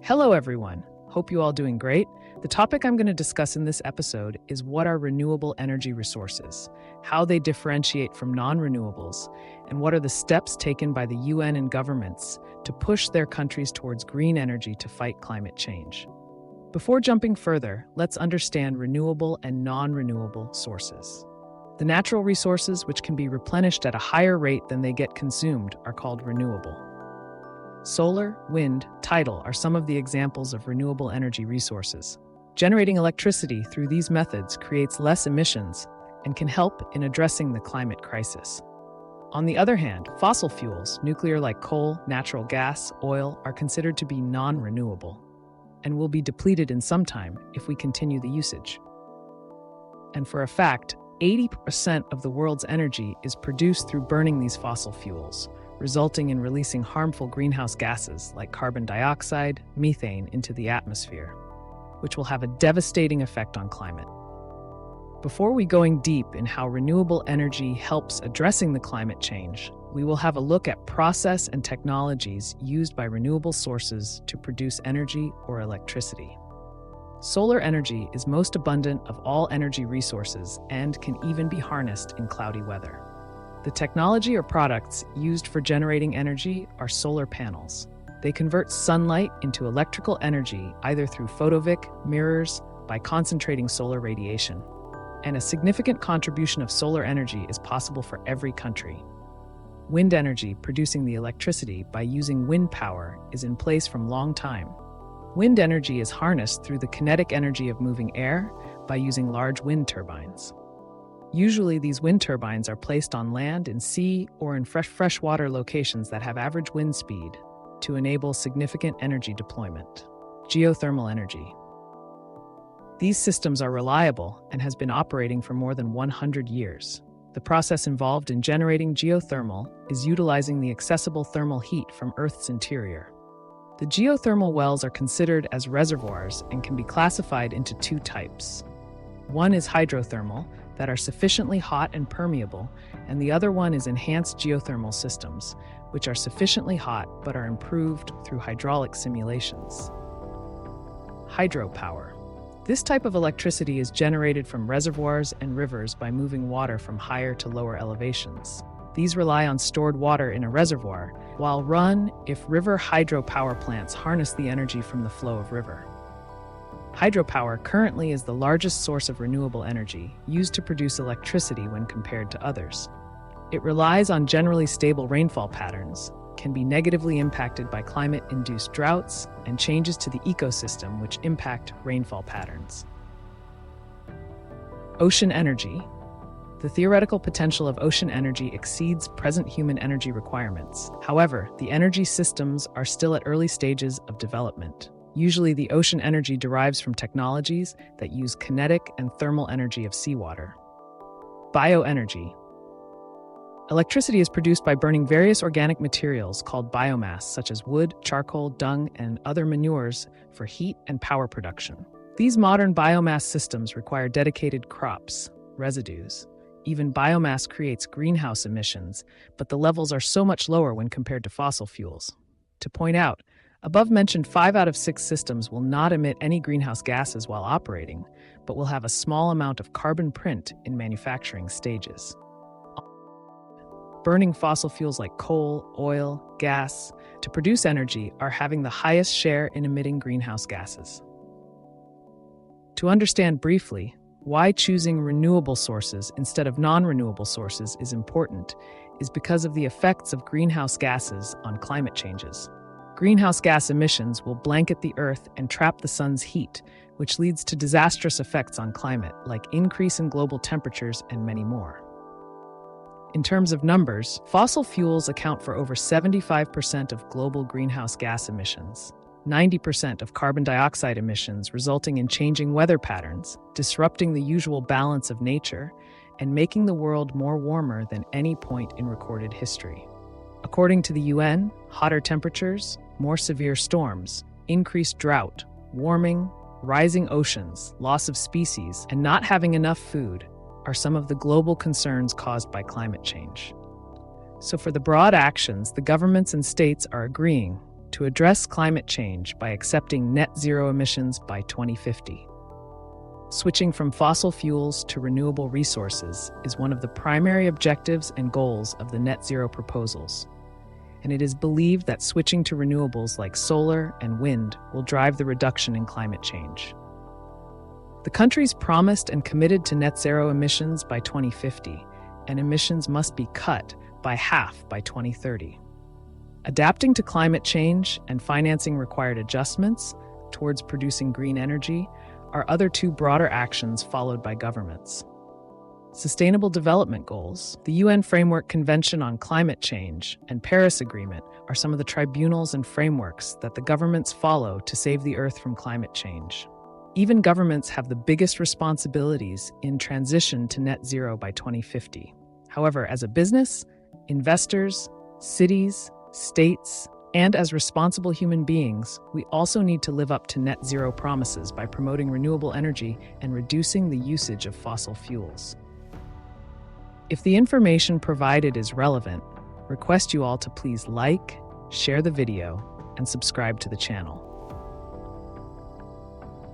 Hello, everyone. Hope you all doing great. The topic I'm going to discuss in this episode is what are renewable energy resources, how they differentiate from non-renewables, and what are the steps taken by the UN and governments to push their countries towards green energy to fight climate change. Before jumping further, let's understand renewable and non-renewable sources. The natural resources, which can be replenished at a higher rate than they get consumed, are called renewable. Solar, wind, tidal are some of the examples of renewable energy resources. Generating electricity through these methods creates less emissions and can help in addressing the climate crisis. On the other hand, fossil fuels, nuclear like coal, natural gas, oil, are considered to be non-renewable and will be depleted in some time if we continue the usage. And for a fact, 80% of the world's energy is produced through burning these fossil fuels, resulting in releasing harmful greenhouse gases like carbon dioxide, methane into the atmosphere, which will have a devastating effect on climate. Before we going deep in how renewable energy helps addressing the climate change, we will have a look at process and technologies used by renewable sources to produce energy or electricity. Solar energy is most abundant of all energy resources and can even be harnessed in cloudy weather. The technology or products used for generating energy are solar panels. They convert sunlight into electrical energy either through photovoltaic mirrors by concentrating solar radiation. And a significant contribution of solar energy is possible for every country. Wind energy, producing the electricity by using wind power, is in place from long time. Wind energy is harnessed through the kinetic energy of moving air by using large wind turbines. Usually, these wind turbines are placed on land, in sea, or in freshwater locations that have average wind speed to enable significant energy deployment. Geothermal energy. These systems are reliable and has been operating for more than 100 years. The process involved in generating geothermal is utilizing the accessible thermal heat from Earth's interior. The geothermal wells are considered as reservoirs and can be classified into two types. One is hydrothermal, that are sufficiently hot and permeable, and the other one is enhanced geothermal systems, which are sufficiently hot but are improved through hydraulic simulations. Hydropower. This type of electricity is generated from reservoirs and rivers by moving water from higher to lower elevations. These rely on stored water in a reservoir, while run if river hydropower plants harness the energy from the flow of river. Hydropower currently is the largest source of renewable energy used to produce electricity when compared to others. It relies on generally stable rainfall patterns, can be negatively impacted by climate-induced droughts, and changes to the ecosystem which impact rainfall patterns. Ocean energy. The theoretical potential of ocean energy exceeds present human energy requirements. However, the energy systems are still at early stages of development. Usually, the ocean energy derives from technologies that use kinetic and thermal energy of seawater. Bioenergy. Electricity is produced by burning various organic materials called biomass, such as wood, charcoal, dung, and other manures for heat and power production. These modern biomass systems require dedicated crops, residues. Even biomass creates greenhouse emissions, but the levels are so much lower when compared to fossil fuels. To point out, above-mentioned 5 out of 6 systems will not emit any greenhouse gases while operating, but will have a small amount of carbon print in manufacturing stages. Burning fossil fuels like coal, oil, gas to produce energy are having the highest share in emitting greenhouse gases. To understand briefly why choosing renewable sources instead of non-renewable sources is important is because of the effects of greenhouse gases on climate changes. Greenhouse gas emissions will blanket the Earth and trap the sun's heat, which leads to disastrous effects on climate, like increase in global temperatures and many more. In terms of numbers, fossil fuels account for over 75% of global greenhouse gas emissions, 90% of carbon dioxide emissions, resulting in changing weather patterns, disrupting the usual balance of nature, and making the world more warmer than any point in recorded history. According to the UN, hotter temperatures, more severe storms, increased drought, warming, rising oceans, loss of species, and not having enough food are some of the global concerns caused by climate change. So for the broad actions, the governments and states are agreeing to address climate change by accepting net zero emissions by 2050. Switching from fossil fuels to renewable resources is one of the primary objectives and goals of the net zero proposals, and it is believed that switching to renewables like solar and wind will drive the reduction in climate change. The countries promised and committed to net zero emissions by 2050, and emissions must be cut by half by 2030. Adapting to climate change and financing required adjustments towards producing green energy are other two broader actions followed by governments. Sustainable Development Goals, the UN Framework Convention on Climate Change, and Paris Agreement are some of the tribunals and frameworks that the governments follow to save the Earth from climate change. Even governments have the biggest responsibilities in transition to net zero by 2050. However, as a business, investors, cities, states, and as responsible human beings, we also need to live up to net zero promises by promoting renewable energy and reducing the usage of fossil fuels. If the information provided is relevant, request you all to please like, share the video, and subscribe to the channel.